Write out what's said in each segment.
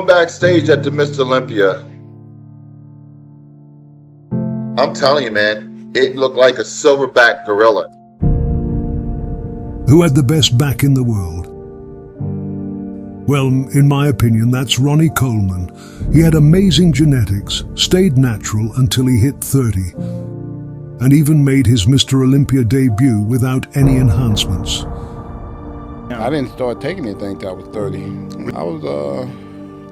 going backstage at the Mr. Olympia. I'm telling you, man, it looked like a silverback gorilla. Who had the best back in the world? Well, in my opinion, that's Ronnie Coleman. He had amazing genetics, stayed natural until he hit 30, and even made his Mr. Olympia debut without any enhancements. I didn't start taking anything till I was 30. I was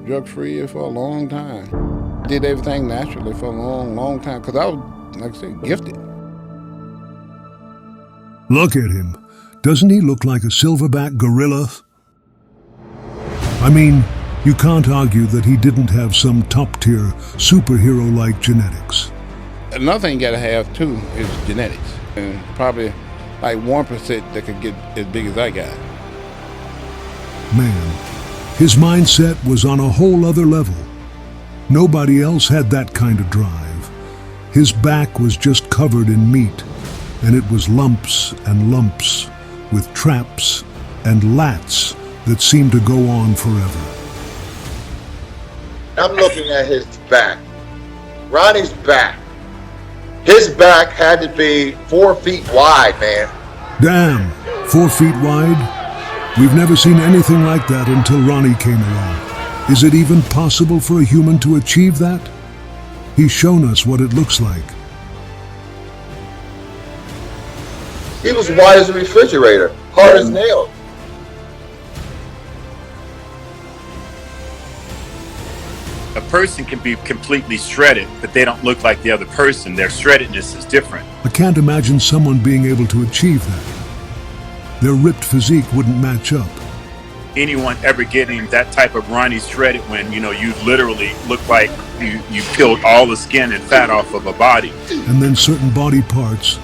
drug-free for a long time. Did everything naturally for a long, long time, because I was, like I said, gifted. Look at him. Doesn't he look like a silverback gorilla? I mean, you can't argue that he didn't have some top-tier, superhero-like genetics. Another thing you gotta have, too, is genetics. And probably like 1% that could get as big as I got. Man, his mindset was on a whole other level. Nobody else had that kind of drive. His back was just covered in meat, and it was lumps and lumps, with traps and lats that seemed to go on forever. I'm looking at his back. Ronnie's back. His back had to be 4 feet wide, man. Damn, 4 feet wide? We've never seen anything like that until Ronnie came along. Is it even possible for a human to achieve that? He's shown us what it looks like. He was wide as a refrigerator, hard as nails. A person can be completely shredded, but they don't look like the other person. Their shreddedness is different. I can't imagine someone being able to achieve that. Their ripped physique wouldn't match up. Anyone ever getting that type of Ronnie shredded when, you literally look like you peeled all the skin and fat off of a body. And then certain body parts,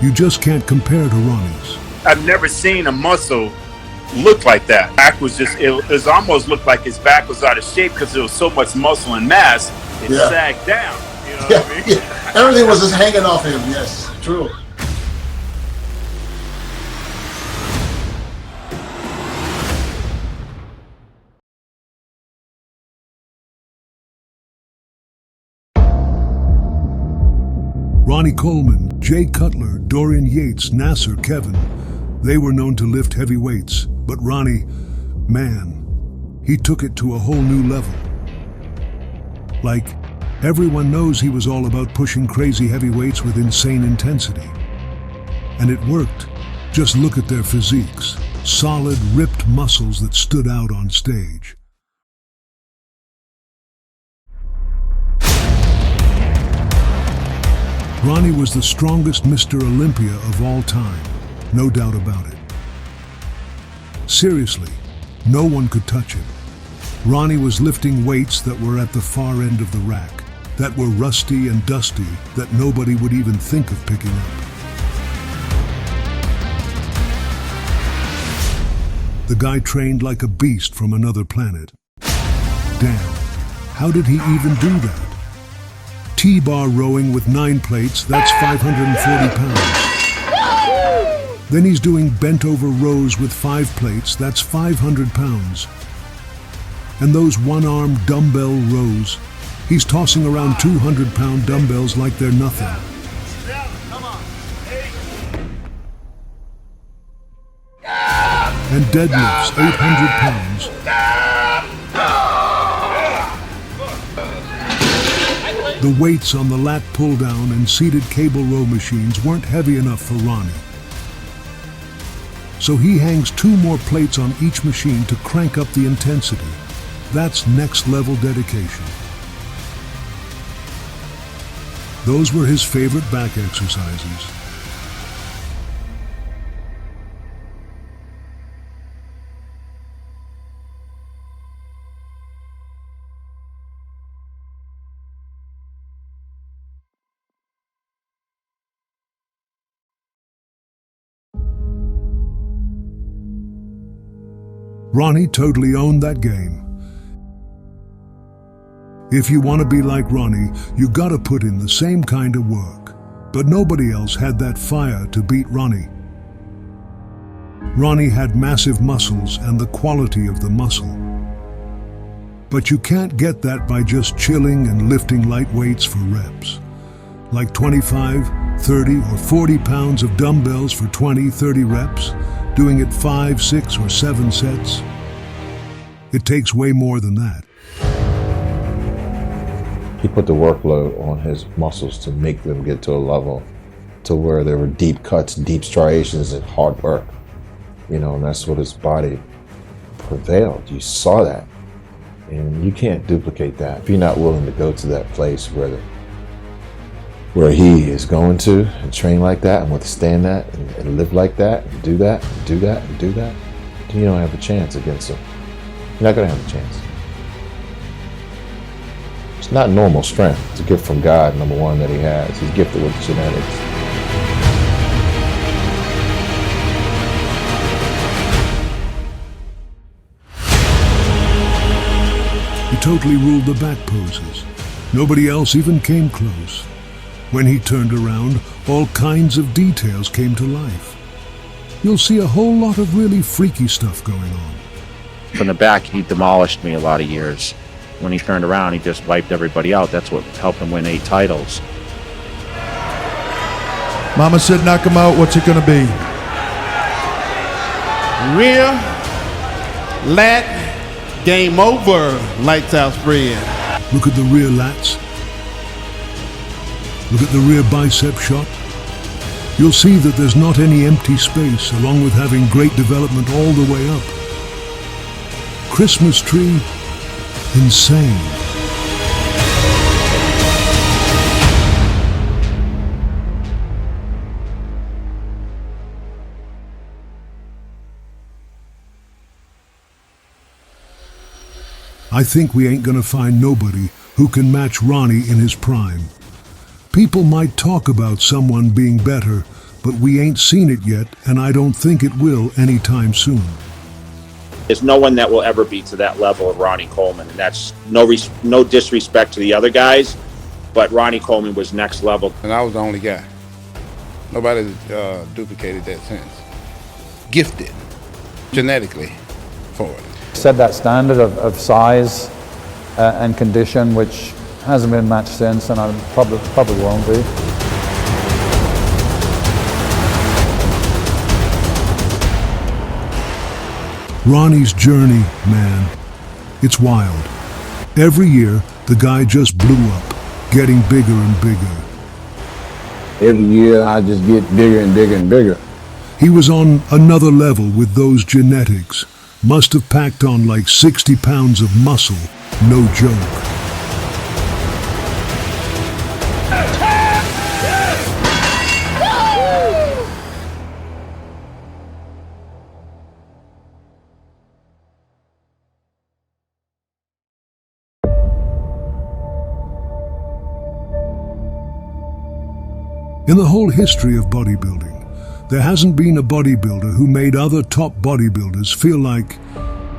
you just can't compare to Ronnie's. I've never seen a muscle look like that. Back was just, it almost looked like his back was out of shape because there was so much muscle and mass, it sagged down. You know what I mean? Yeah. Everything was just hanging off him, yes, true. Ronnie Coleman, Jay Cutler, Dorian Yates, Nasser, Kevin, they were known to lift heavy weights, but Ronnie, man, he took it to a whole new level. Like, everyone knows he was all about pushing crazy heavy weights with insane intensity. And it worked. Just look at their physiques, solid, ripped muscles that stood out on stage. Ronnie was the strongest Mr. Olympia of all time, no doubt about it. Seriously, no one could touch him. Ronnie was lifting weights that were at the far end of the rack, that were rusty and dusty, that nobody would even think of picking up. The guy trained like a beast from another planet. Damn, how did he even do that? T-bar rowing with 9 plates, that's 540 pounds. Then he's doing bent-over rows with 5 plates, that's 500 pounds. And those one-arm dumbbell rows, he's tossing around 200-pound dumbbells like they're nothing. And deadlifts, 800 pounds. The weights on the lat pull-down and seated cable row machines weren't heavy enough for Ronnie. So he hangs 2 more plates on each machine to crank up the intensity. That's next-level dedication. Those were his favorite back exercises. Ronnie totally owned that game. If you want to be like Ronnie, you gotta put in the same kind of work. But nobody else had that fire to beat Ronnie. Ronnie had massive muscles and the quality of the muscle. But you can't get that by just chilling and lifting light weights for reps. Like 25, 30, or 40 pounds of dumbbells for 20, 30 reps, doing it 5, 6, or 7 sets. It takes way more than that. He put the workload on his muscles to make them get to a level to where there were deep cuts, deep striations, and hard work. You know, and that's what his body prevailed. You saw that. And you can't duplicate that. If you're not willing to go to that place where he is going to and train like that and withstand that and live like that and do that and do that and do that, then you don't have a chance against him. You're not gonna have a chance. It's not normal strength. It's a gift from God, number one, that he has. He's gifted with genetics. He totally ruled the back poses. Nobody else even came close. When he turned around, all kinds of details came to life. You'll see a whole lot of really freaky stuff going on. From the back, he demolished me a lot of years. When he turned around, he just wiped everybody out. That's what helped him win 8 titles. Mama said, knock him out. What's it gonna be? Rear, lat, game over, lights out spread. Look at the rear lats. Look at the rear bicep shot. You'll see that there's not any empty space, along with having great development all the way up. Christmas tree, insane. I think we ain't gonna find nobody who can match Ronnie in his prime. People might talk about someone being better, but we ain't seen it yet, and I don't think it will anytime soon. There's no one that will ever be to that level of Ronnie Coleman, and that's no disrespect to the other guys, but Ronnie Coleman was next level. And I was the only guy. Nobody duplicated that since. Gifted, genetically, for it. Set that standard of size and condition, which hasn't been matched since, and I probably won't be. Ronnie's journey, man, it's wild. Every year, the guy just blew up, getting bigger and bigger. Every year I just get bigger and bigger and bigger. He was on another level with those genetics. Must have packed on like 60 pounds of muscle, no joke. In the whole history of bodybuilding, there hasn't been a bodybuilder who made other top bodybuilders feel like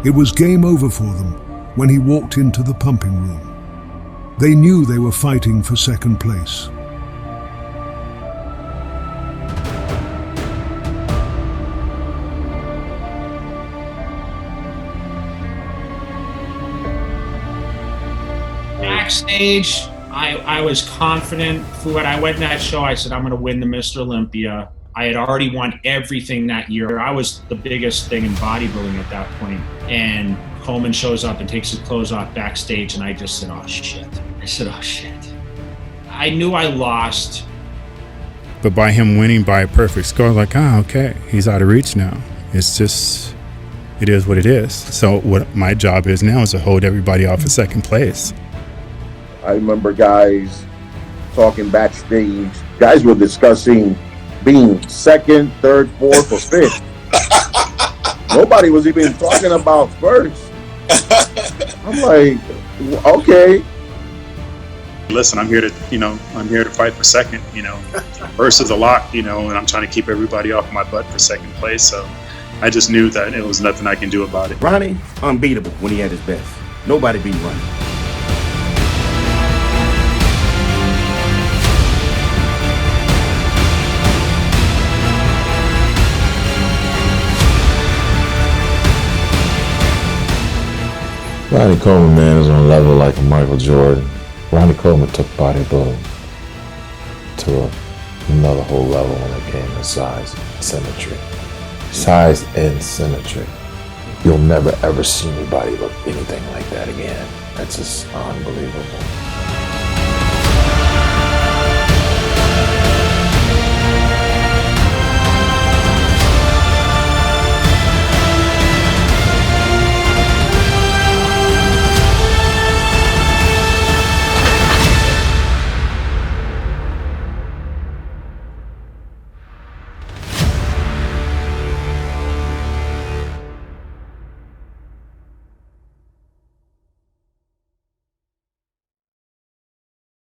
it was game over for them when he walked into the pumping room. They knew they were fighting for second place. Backstage, I was confident. When I went in that show, I said, I'm going to win the Mr. Olympia. I had already won everything that year. I was the biggest thing in bodybuilding at that point. And Coleman shows up and takes his clothes off backstage, and I just said, oh, shit. I knew I lost. But by him winning by a perfect score, like, okay, he's out of reach now. It's just, it is what it is. So what my job is now is to hold everybody off of second place. I remember guys talking backstage. Guys were discussing being second, third, fourth, or fifth. Nobody was even talking about first. I'm like, okay. Listen, I'm here to fight for second, First is a lock, and I'm trying to keep everybody off my butt for second place. So I just knew that it was nothing I can do about it. Ronnie, unbeatable when he had his best. Nobody beat Ronnie. Ronnie Coleman, man, is on a level like Michael Jordan. Ronnie Coleman took bodybuilding to another whole level when it came to size and symmetry. Size and symmetry. You'll never ever see anybody look anything like that again. That's just unbelievable.